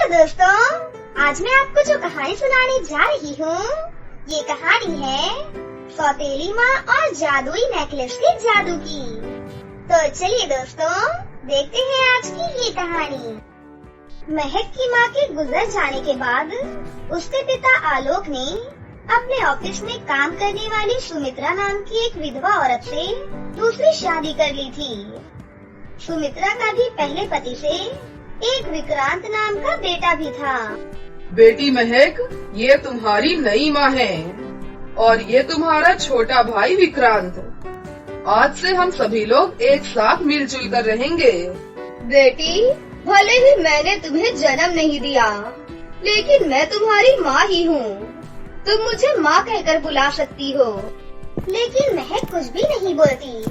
दोस्तों, आज मैं आपको जो कहानी सुनाने जा रही हूँ, ये कहानी है सौतेली माँ और जादुई नेकलेस के जादू की। तो चलिए दोस्तों, देखते हैं आज की ये कहानी। महक की माँ के गुजर जाने के बाद उसके पिता आलोक ने अपने ऑफिस में काम करने वाली सुमित्रा नाम की एक विधवा औरत से दूसरी शादी कर ली थी। सुमित्रा का भी पहले पति से एक विक्रांत नाम का बेटा भी था। बेटी महक, ये तुम्हारी नई माँ है और ये तुम्हारा छोटा भाई विक्रांत। आज से हम सभी लोग एक साथ मिलजुल कर रहेंगे। बेटी, भले ही मैंने तुम्हें जन्म नहीं दिया, लेकिन मैं तुम्हारी माँ ही हूँ। तुम मुझे माँ कहकर बुला सकती हो। लेकिन महक कुछ भी नहीं बोलती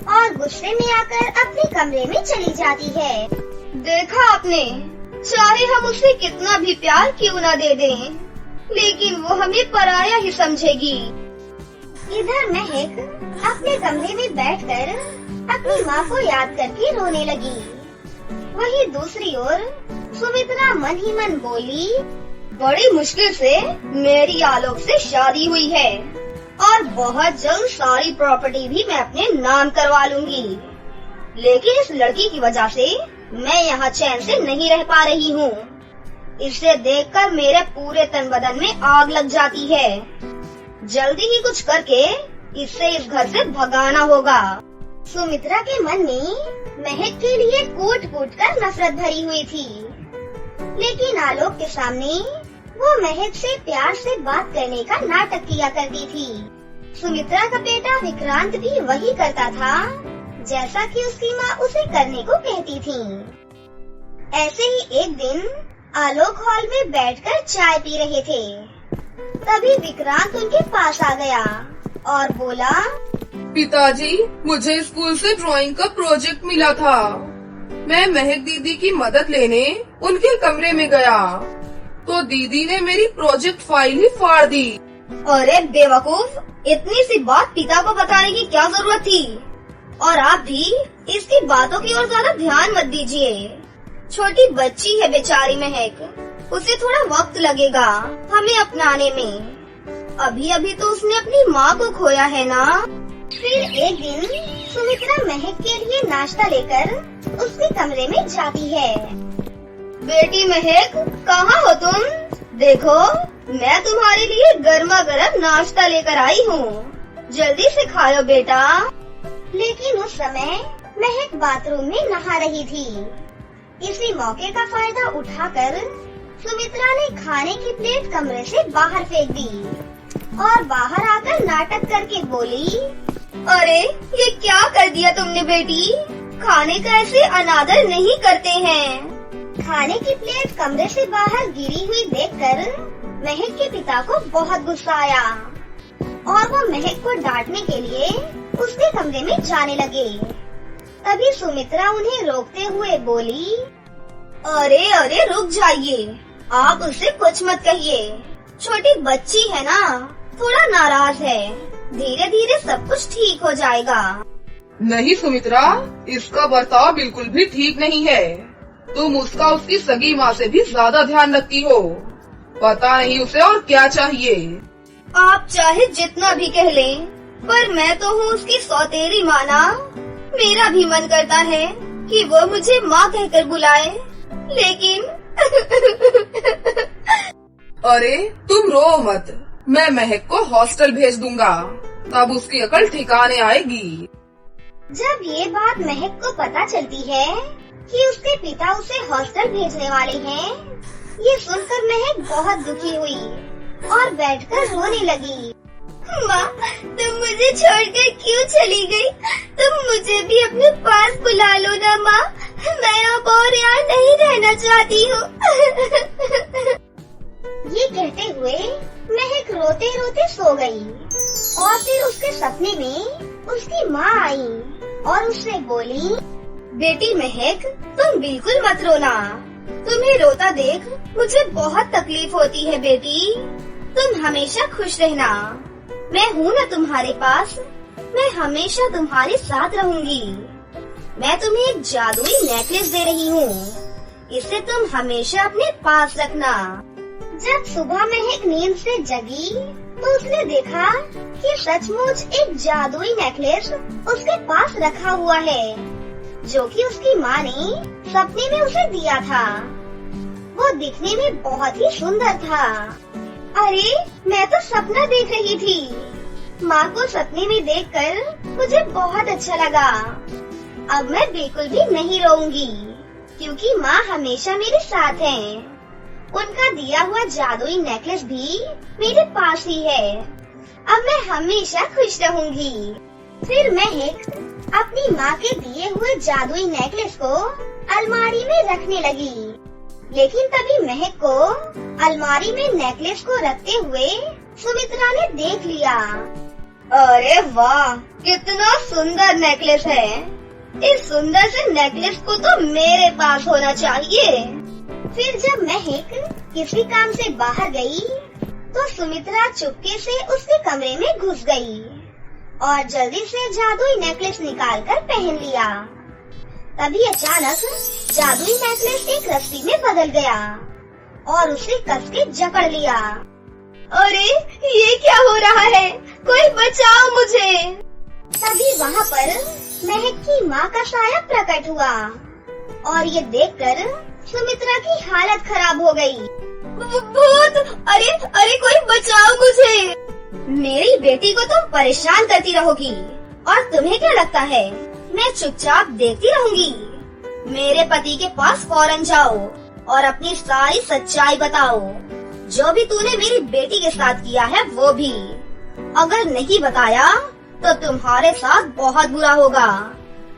और गुस्से में आकर अपने कमरे में चली जाती है। देखा आपने, चाहे हम उसे कितना भी प्यार क्यों न दे दें, लेकिन वो हमें पराया ही समझेगी। इधर महक अपने कमरे में बैठकर अपनी माँ को याद करके रोने लगी। वहीं दूसरी ओर सुमित्रा मन ही मन बोली, बड़ी मुश्किल से मेरी आलोक से शादी हुई है और बहुत जल्द सारी प्रॉपर्टी भी मैं अपने नाम करवा लूंगी। लेकिन इस लड़की की वजह से मैं यहाँ चैन से नहीं रह पा रही हूँ। इसे देखकर मेरे पूरे तन बदन में आग लग जाती है। जल्दी ही कुछ करके इसे इस घर से भगाना होगा। सुमित्रा के मन में महक के लिए कूट कूट कर नफरत भरी हुई थी, लेकिन आलोक के सामने वो महक से प्यार से बात करने का नाटक किया करती थी। सुमित्रा का बेटा विक्रांत भी वही करता था जैसा कि उसकी माँ उसे करने को कहती थी। ऐसे ही एक दिन आलोक हॉल में बैठकर चाय पी रहे थे। तभी विक्रांत उनके पास आ गया और बोला, पिताजी, मुझे स्कूल से ड्राइंग का प्रोजेक्ट मिला था। मैं महक दीदी की मदद लेने उनके कमरे में गया तो दीदी ने मेरी प्रोजेक्ट फाइल ही फाड़ दी। अरे बेवकूफ, इतनी सी बात पिता को बताने की क्या जरूरत थी? और आप भी इसकी बातों की ओर ज्यादा ध्यान मत दीजिए। छोटी बच्ची है बेचारी महक, उसे थोड़ा वक्त लगेगा हमें अपनाने में। अभी अभी तो उसने अपनी माँ को खोया है ना। फिर एक दिन सुमित्रा महक के लिए नाश्ता लेकर उसके कमरे में जाती है। बेटी महक, कहाँ हो तुम? देखो, मैं तुम्हारे लिए गर्मा गर्म नाश्ता लेकर आई हूँ। जल्दी से खाओ बेटा। लेकिन उस समय महक बाथरूम में नहा रही थी। इसी मौके का फायदा उठाकर सुमित्रा ने खाने की प्लेट कमरे से बाहर फेंक दी और बाहर आकर नाटक करके बोली, अरे ये क्या कर दिया तुमने बेटी? खाने का ऐसे अनादर नहीं करते हैं। खाने की प्लेट कमरे से बाहर गिरी हुई देखकर महक के पिता को बहुत गुस्सा आया और वो महक को डांटने के लिए उसके कमरे में जाने लगे। तभी सुमित्रा उन्हें रोकते हुए बोली, अरे अरे रुक जाइए, आप उससे कुछ मत कहिए। छोटी बच्ची है ना, थोड़ा नाराज है। धीरे धीरे सब कुछ ठीक हो जाएगा। नहीं सुमित्रा, इसका बर्ताव बिल्कुल भी ठीक नहीं है। तुम उसका उसकी सगी माँ से भी ज्यादा ध्यान रखती हो। पता नहीं उसे और क्या चाहिए। आप चाहे जितना भी कह लें, पर मैं तो हूँ उसकी सौतेली माँ ना। मेरा भी मन करता है कि वो मुझे माँ कहकर बुलाए, लेकिन अरे तुम रो मत, मैं महक को हॉस्टल भेज दूंगा, तब उसकी अकल ठिकाने आएगी। जब ये बात महक को पता चलती है कि उसके पिता उसे हॉस्टल भेजने वाले हैं, ये सुनकर महक बहुत दुखी हुई और बैठकर रोने लगी। माँ, तुम मुझे छोड़कर क्यों चली गई? तुम मुझे भी अपने पास बुला लो ना माँ, मैं अब और यहाँ नहीं रहना चाहती हूँ। ये कहते हुए महक रोते रोते सो गई और फिर उसके सपने में उसकी माँ आई और उससे बोली, बेटी महक, तुम बिल्कुल मत रोना। तुम्हें रोता देख मुझे बहुत तकलीफ होती है बेटी। तुम हमेशा खुश रहना। मैं हूँ ना तुम्हारे पास, मैं हमेशा तुम्हारे साथ रहूंगी। मैं तुम्हें एक जादुई नेकलेस दे रही हूँ। इसे तुम हमेशा अपने पास रखना। जब सुबह महक नींद से जगी तो उसने देखा कि सचमुच एक जादुई नेकलेस उसके पास रखा हुआ है, जो कि उसकी माँ ने सपने में उसे दिया था। वो दिखने में बहुत ही सुंदर था। अरे, मैं तो सपना देख रही थी। माँ को सपने में देखकर मुझे बहुत अच्छा लगा। अब मैं बिल्कुल भी नहीं रोऊंगी, क्योंकि माँ हमेशा मेरे साथ है। उनका दिया हुआ जादुई नेकलेस भी मेरे पास ही है। अब मैं हमेशा खुश रहूंगी। फिर महक अपनी माँ के दिए हुए जादुई नेकलेस को अलमारी में रखने लगी। लेकिन तभी महक को अलमारी में नेकलेस को रखते हुए सुमित्रा ने देख लिया। अरे वाह, कितना सुंदर नेकलेस है। इस सुंदर से नेकलेस को तो मेरे पास होना चाहिए। फिर जब महक किसी काम से बाहर गई तो सुमित्रा चुपके से उसके कमरे में घुस गई और जल्दी से जादुई नेकलेस निकालकर पहन लिया। तभी अचानक जादुई नेकलेस एक रस्सी में बदल गया और उसे कस के जकड़ लिया। अरे, ये क्या हो रहा है? कोई बचाओ मुझे। तभी वहाँ पर महक की माँ का साया प्रकट हुआ और ये देखकर सुमित्रा की हालत खराब हो गई। भूत! अरे अरे, कोई बचाओ मुझे। मेरी बेटी को तुम परेशान करती रहोगी और तुम्हें क्या लगता है मैं चुपचाप देखती रहूंगी? मेरे पति के पास फौरन जाओ और अपनी सारी सच्चाई बताओ। जो भी तूने मेरी बेटी के साथ किया है वो भी। अगर नहीं बताया तो तुम्हारे साथ बहुत बुरा होगा,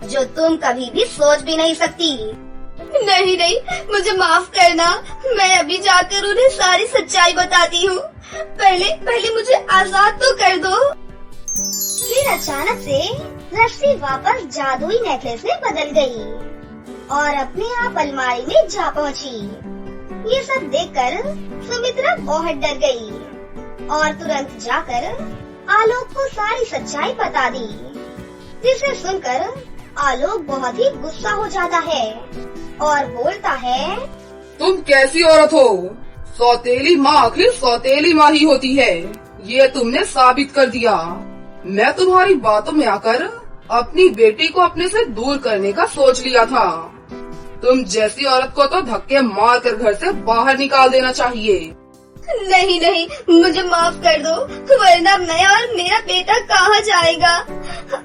जो तुम कभी भी सोच भी नहीं सकती। नहीं नहीं, मुझे माफ करना। मैं अभी जाकर उन्हें सारी सच्चाई बताती हूँ। पहले मुझे आजाद तो कर दो। फिर अचानक से रस्सी वापस जादुई नेकलेस में बदल गई और अपने आप अलमारी में जा पहुँची। ये सब देखकर सुमित्रा बहुत डर गई और तुरंत जाकर आलोक को सारी सच्चाई बता दी, जिसे सुनकर आलोक बहुत ही गुस्सा हो जाता है और बोलता है, तुम कैसी औरत हो? सौतेली माँ आखिर सौतेली माँ ही होती है, ये तुमने साबित कर दिया। मैं तुम्हारी बातों में आकर अपनी बेटी को अपने से दूर करने का सोच लिया था। तुम जैसी औरत को तो धक्के मार कर घर से बाहर निकाल देना चाहिए। नहीं नहीं, मुझे माफ कर दो, वरना मैं और मेरा बेटा कहाँ जाएगा?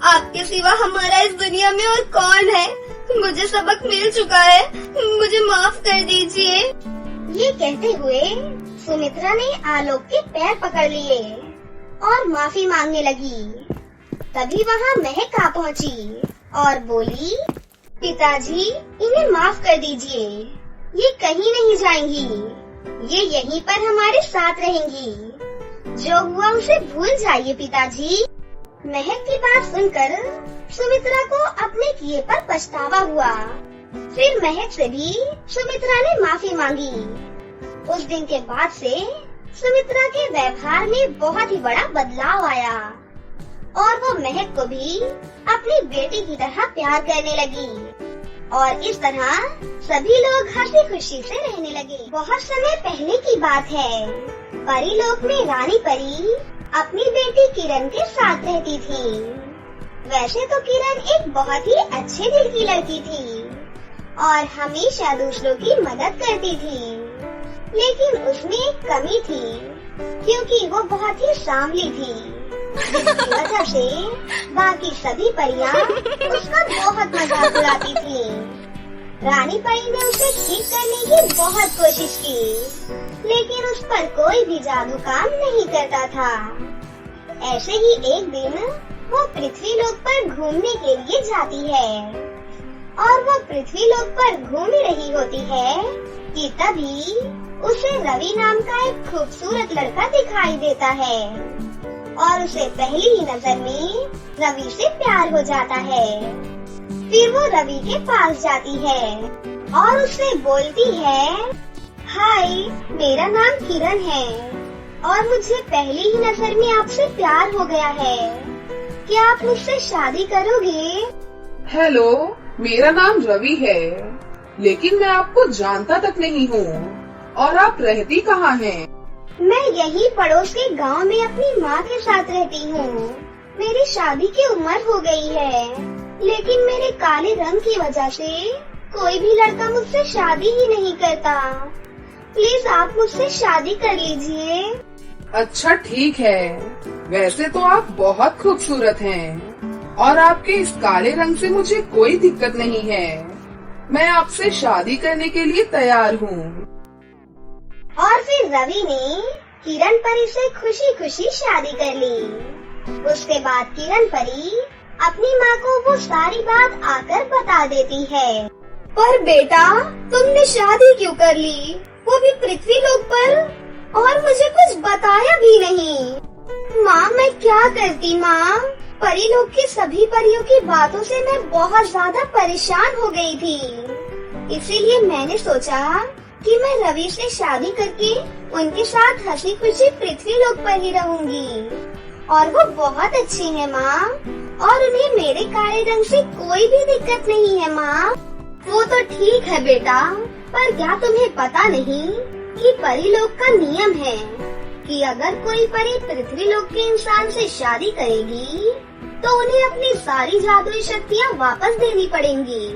आपके सिवा हमारा इस दुनिया में और कौन है? मुझे सबक मिल चुका है, मुझे माफ कर दीजिए। ये कहते हुए सुमित्रा ने आलोक के पैर पकड़ लिए और माफी मांगने लगी। तभी वहाँ महक आ पहुँची और बोली, पिताजी, इन्हें माफ कर दीजिए। ये कहीं नहीं जाएंगी, ये यहीं पर हमारे साथ रहेंगी। जो हुआ उसे भूल जाइए पिताजी। महक की बात सुनकर सुमित्रा को अपने किए पर पछतावा हुआ। फिर महक से भी सुमित्रा ने माफी मांगी। उस दिन के बाद से सुमित्रा के व्यवहार में बहुत ही बड़ा बदलाव आया और वो महक को भी अपनी बेटी की तरह प्यार करने लगी और इस तरह सभी लोग हंसी खुशी से रहने लगे। बहुत समय पहले की बात है। परीलोक में रानी परी अपनी बेटी किरण के साथ रहती थी। वैसे तो किरण एक बहुत ही अच्छे दिल की लड़की थी और हमेशा दूसरों की मदद करती थी, लेकिन उसमें एक कमी थी, क्योंकि वो बहुत ही सांवली थी, जिसकी वजह से बाकी सभी परियां उसका बहुत मजाक उड़ाती थी। रानी परी ने उसे ठीक करने की बहुत कोशिश की, लेकिन उस पर कोई भी जादू काम नहीं करता था। ऐसे ही एक दिन वो पृथ्वी लोक पर घूमने के लिए जाती है और वो पृथ्वी लोक पर घूम रही होती है कि तभी उसे रवि नाम का एक खूबसूरत लड़का दिखाई देता है और उसे पहली ही नजर में रवि से प्यार हो जाता है। फिर वो रवि के पास जाती है और उससे बोलती है, हाय, मेरा नाम किरण है और मुझे पहली ही नजर में आपसे प्यार हो गया है। क्या आप मुझसे शादी करोगे? हेलो, मेरा नाम रवि है लेकिन मैं आपको जानता तक नहीं हूँ। और आप रहती कहाँ हैं? मैं यही पड़ोस के गांव में अपनी माँ के साथ रहती हूँ। मेरी शादी की उम्र हो गई है, लेकिन मेरे काले रंग की वजह से कोई भी लड़का मुझसे शादी ही नहीं करता। प्लीज आप मुझसे शादी कर लीजिए। अच्छा ठीक है, वैसे तो आप बहुत खूबसूरत हैं और आपके इस काले रंग से मुझे कोई दिक्कत नहीं है। मैं आपसे शादी करने के लिए तैयार हूँ। और फिर रवि ने किरण परी से खुशी खुशी शादी कर ली। उसके बाद किरण परी अपनी माँ को वो सारी बात आकर बता देती है। पर बेटा, तुमने शादी क्यों कर ली, वो भी पृथ्वी लोक पर, और मुझे कुछ बताया भी नहीं। माँ मैं क्या करती माँ, परी लोक की सभी परियों की बातों से मैं बहुत ज्यादा परेशान हो गई थी। इसीलिए मैंने सोचा कि मैं रवि से शादी करके उनके साथ हंसी खुशी पृथ्वी लोक पर ही रहूंगी। और वो बहुत अच्छी है माँ, और उन्हें मेरे काले रंग से कोई भी दिक्कत नहीं है माँ। वो तो ठीक है बेटा, पर क्या तुम्हें पता नहीं कि परी लोक का नियम है कि अगर कोई परी पृथ्वी लोक के इंसान से शादी करेगी तो उन्हें अपनी सारी जादुई शक्तियाँ वापस देनी पड़ेंगी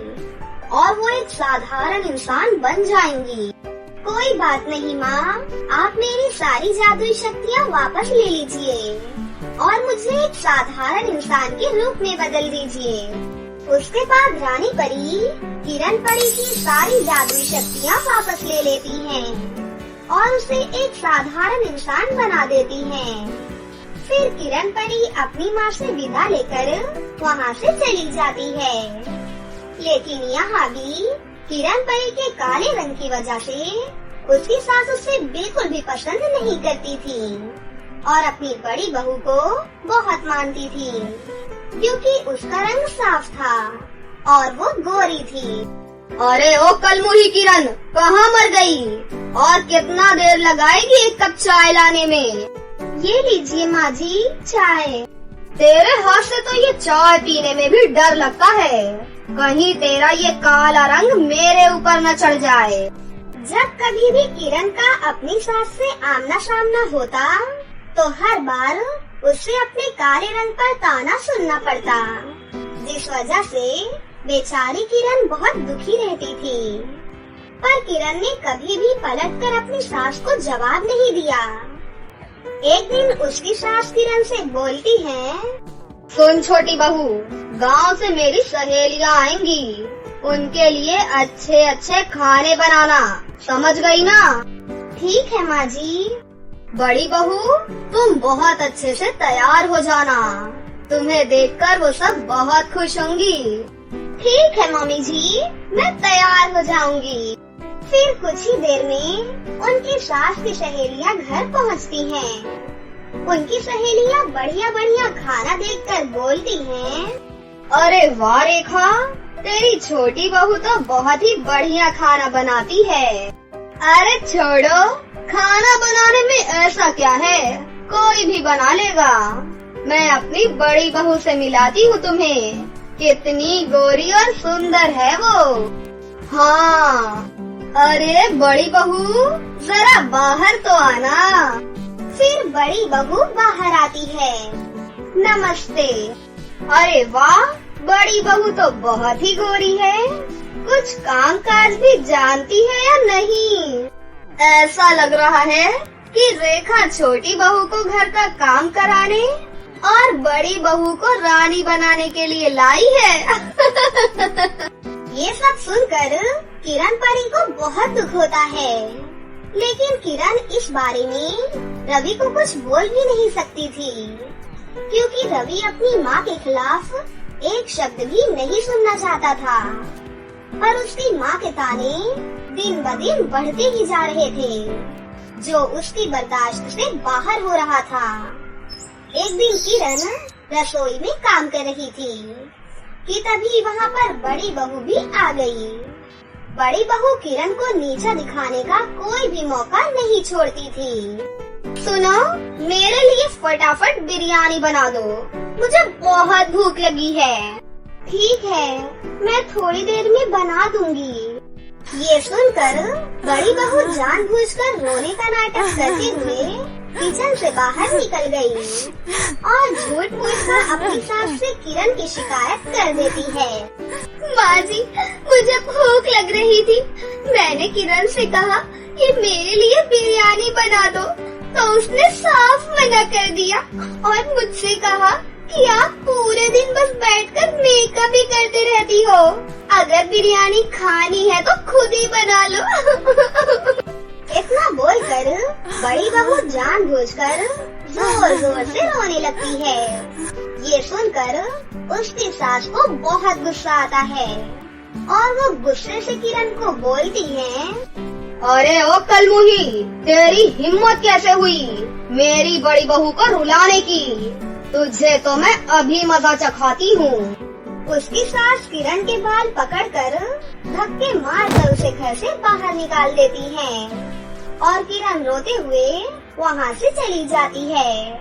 और वो एक साधारण इंसान बन जाएंगी। कोई बात नहीं माँ, आप मेरी सारी जादुई शक्तियाँ वापस ले लीजिए और मुझे एक साधारण इंसान के रूप में बदल दीजिए। उसके बाद रानी परी किरण परी की सारी जादुई शक्तियाँ वापस ले लेती हैं और उसे एक साधारण इंसान बना देती हैं। फिर किरण परी अपनी माँ से विदा लेकर वहाँ से चली जाती है। लेकिन यहाँ भी किरण परी के काले रंग की वजह से उसकी सास उसे बिल्कुल भी पसंद नहीं करती थी और अपनी बड़ी बहू को बहुत मानती थी, क्योंकि उसका रंग साफ था और वो गोरी थी। अरे ओ कलमुही किरण, कहाँ मर गई और कितना देर लगाएगी एक कप चाय लाने में? ये लीजिए माँ जी चाय। तेरे हाथ से तो ये चाय पीने में भी डर लगता है, कहीं तेरा ये काला रंग मेरे ऊपर न चढ़ जाए। जब कभी भी किरण का अपनी सास से आमना सामना होता तो हर बार उससे अपने काले रंग पर ताना सुनना पड़ता, जिस वजह से बेचारी किरण बहुत दुखी रहती थी। पर किरण ने कभी भी पलटकर अपनी सास को जवाब नहीं दिया। एक दिन उसकी सास किरण से बोलती है, सुन छोटी बहू, गांव से मेरी सहेलियां आएंगी, उनके लिए अच्छे अच्छे खाने बनाना, समझ गई ना? ठीक है माँ जी। बड़ी बहू, तुम बहुत अच्छे से तैयार हो जाना, तुम्हें देखकर वो सब बहुत खुश होंगी। ठीक है मम्मी जी, मैं तैयार हो जाऊंगी। फिर कुछ ही देर में उनकी सास की सहेलियां घर पहुंचती हैं। उनकी सहेलियां बढ़िया बढ़िया खाना देखकर बोलती हैं, अरे वाह रेखा, तेरी छोटी बहू तो बहुत ही बढ़िया खाना बनाती है। अरे छोड़ो, खाना बनाने में ऐसा क्या है, कोई भी बना लेगा। मैं अपनी बड़ी बहू से मिलाती हूँ तुम्हें, कितनी गोरी और सुंदर है वो। हाँ, अरे बड़ी बहू, जरा बाहर तो आना। फिर बड़ी बहू बाहर आती है। नमस्ते। अरे वाह, बड़ी बहू तो बहुत ही गोरी है, कुछ काम काज भी जानती है या नहीं? ऐसा लग रहा है कि रेखा छोटी बहू को घर का काम कराने और बड़ी बहू को रानी बनाने के लिए लाई है। ये सब सुनकर किरण परी को बहुत दुख होता है, लेकिन किरण इस बारे में रवि को कुछ बोल भी नहीं सकती थी, क्योंकि रवि अपनी माँ के खिलाफ एक शब्द भी नहीं सुनना चाहता था। पर उसकी माँ के ताने दिन ब दिन बढ़ते ही जा रहे थे, जो उसकी बर्दाश्त से बाहर हो रहा था। एक दिन किरण रसोई में काम कर रही थी कि तभी वहाँ पर बड़ी बहू भी आ गई। बड़ी बहू किरण को नीचा दिखाने का कोई भी मौका नहीं छोड़ती थी। सुनो, मेरे लिए फटाफट बिरयानी बना दो, मुझे बहुत भूख लगी है। ठीक है, मैं थोड़ी देर में बना दूंगी। ये सुनकर बड़ी बहू जानबूझकर रोने का नाटक करते हुए किचन से बाहर निकल गई और झूठ मूठकर अपनी सास से किरण की शिकायत कर देती है। माँ जी, मुझे भूख लग रही थी। मैंने किरण से कहा कि मेरे लिए बिरयानी बना दो, तो उसने साफ मना कर दिया और मुझसे कहा कि आप पूरे दिन बस बैठकर मेकअप ही करते रहती हो। अगर बिरयानी खानी है तो खुद ही बना लो। इतना बोलकर बड़ी बहू जानबूझकर जोर जोर से रोने लगती है। ये सुनकर उसकी सास को बहुत गुस्सा आता है और वो गुस्से से किरण को बोलती है, अरे ओ कलमुही, तेरी हिम्मत कैसे हुई मेरी बड़ी बहू को रुलाने की? तुझे तो मैं अभी मजा चखाती हूँ। उसकी सास किरण के बाल पकड़कर धक्के मारकर उसे घर से बाहर निकाल देती है और किरण रोते हुए वहाँ से चली जाती है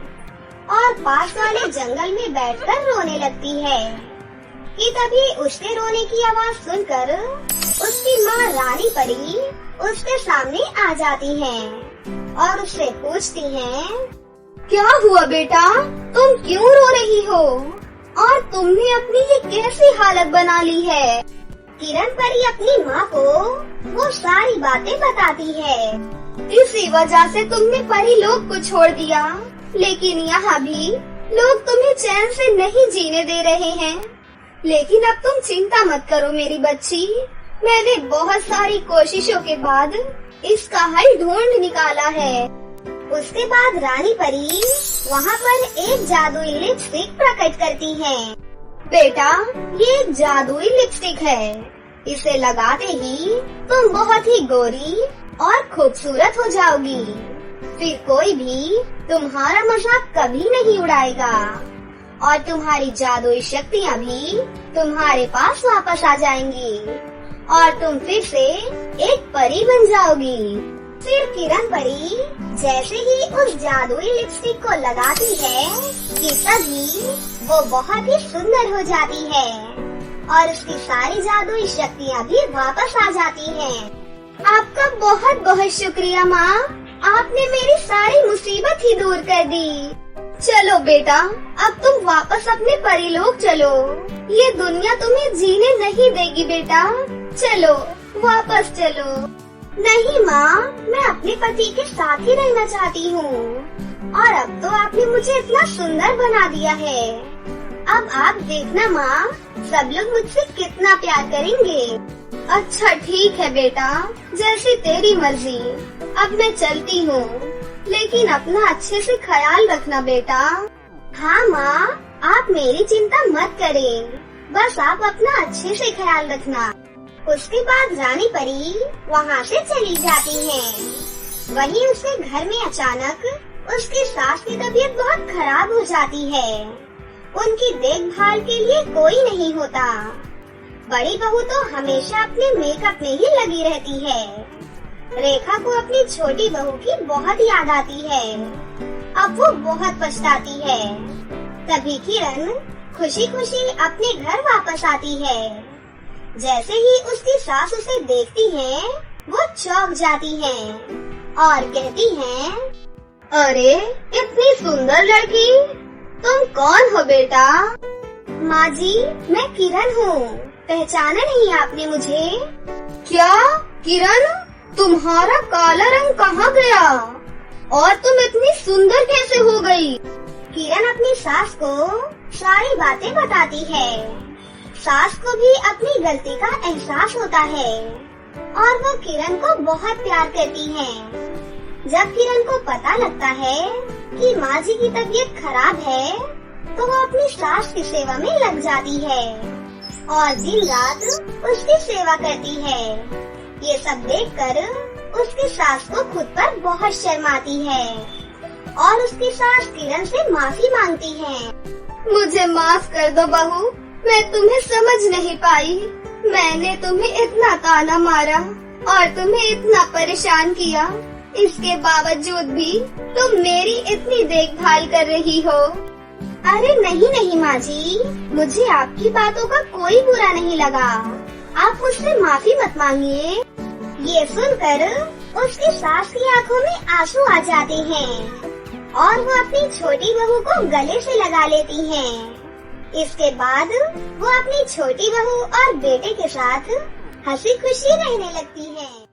और पास वाले जंगल में बैठकर रोने लगती है कि तभी उसके रोने की आवाज सुनकर उसकी माँ रानी परी उसके सामने आ जाती हैं और उससे पूछती हैं, क्या हुआ बेटा, तुम क्यों रो रही हो और तुमने अपनी ये कैसी हालत बना ली है? किरण परी अपनी माँ को वो सारी बातें बताती है। इसी वजह से तुमने परी लोग को छोड़ दिया, लेकिन यहाँ भी लोग तुम्हें चैन से नहीं जीने दे रहे हैं। लेकिन अब तुम चिंता मत करो मेरी बच्ची, मैंने बहुत सारी कोशिशों के बाद इसका हल ढूंढ निकाला है। उसके बाद रानी परी वहाँ पर एक जादुई लिपस्टिक प्रकट करती है। बेटा, ये एक जादुई लिपस्टिक है, इसे लगाते ही तुम बहुत ही गोरी और खूबसूरत हो जाओगी। फिर कोई भी तुम्हारा मजाक कभी नहीं उड़ाएगा और तुम्हारी जादुई शक्तियाँ भी तुम्हारे पास वापस आ जाएंगी और तुम फिर से एक परी बन जाओगी। फिर किरण परी जैसे ही उस जादुई लिपस्टिक को लगाती है कि तभी वो बहुत ही सुंदर हो जाती है और उसकी सारी जादुई शक्तियाँ भी वापस आ जाती हैं। आपका बहुत बहुत शुक्रिया माँ, आपने मेरी सारी मुसीबत ही दूर कर दी। चलो बेटा, अब तुम वापस अपने परीलोक चलो, ये दुनिया तुम्हें जीने नहीं देगी बेटा। चलो वापस चलो। नहीं माँ, मैं अपने पति के साथ ही रहना चाहती हूँ और अब तो आपने मुझे इतना सुंदर बना दिया है। अब आप देखना माँ, सब लोग मुझसे कितना प्यार करेंगे। अच्छा ठीक है बेटा, जैसी तेरी मर्जी। अब मैं चलती हूँ, लेकिन अपना अच्छे से ख्याल रखना बेटा। हाँ माँ, आप मेरी चिंता मत करें, बस आप अपना अच्छे से ख्याल रखना। उसके बाद रानी परी वहाँ से चली जाती है। वहीं उसके घर में अचानक उसकी सास की तबीयत बहुत खराब हो जाती है। उनकी देखभाल के लिए कोई नहीं होता। बड़ी बहू तो हमेशा अपने मेकअप में ही लगी रहती है। रेखा को अपनी छोटी बहू की बहुत याद आती है। अब वो बहुत पछताती है। तभी किरण खुशी खुशी अपने घर वापस आती है। जैसे ही उसकी सास उसे देखती है, वो चौंक जाती है और कहती है, अरे इतनी सुंदर लड़की, तुम कौन हो बेटा? माँ जी, मैं किरण हूँ, पहचाना नहीं आपने मुझे? क्या किरण, तुम्हारा काला रंग कहाँ गया और तुम इतनी सुंदर कैसे हो गई? किरण अपनी सास को सारी बातें बताती है। सास को भी अपनी गलती का एहसास होता है और वो किरण को बहुत प्यार करती है। जब किरण को पता लगता है कि माँ जी की तबीयत खराब है, तो वो अपनी सास की सेवा में लग जाती है और दिन रात उसकी सेवा करती है। ये सब देखकर उसकी सास को खुद पर बहुत शर्म आती है और उसकी सास किरण से माफी मांगती है। मुझे माफ कर दो बहू, मैं तुम्हें समझ नहीं पाई। मैंने तुम्हें इतना ताना मारा और तुम्हें इतना परेशान किया, इसके बावजूद भी तुम मेरी इतनी देखभाल कर रही हो। अरे नहीं माँ जी, मुझे आपकी बातों का कोई बुरा नहीं लगा। आप मुझसे माफी मत मांगिए। ये सुनकर उसकी सास की आंखों में आंसू आ जाते हैं और वो अपनी छोटी बहू को गले से लगा लेती हैं। इसके बाद वो अपनी छोटी बहू और बेटे के साथ हंसी खुशी रहने लगती हैं।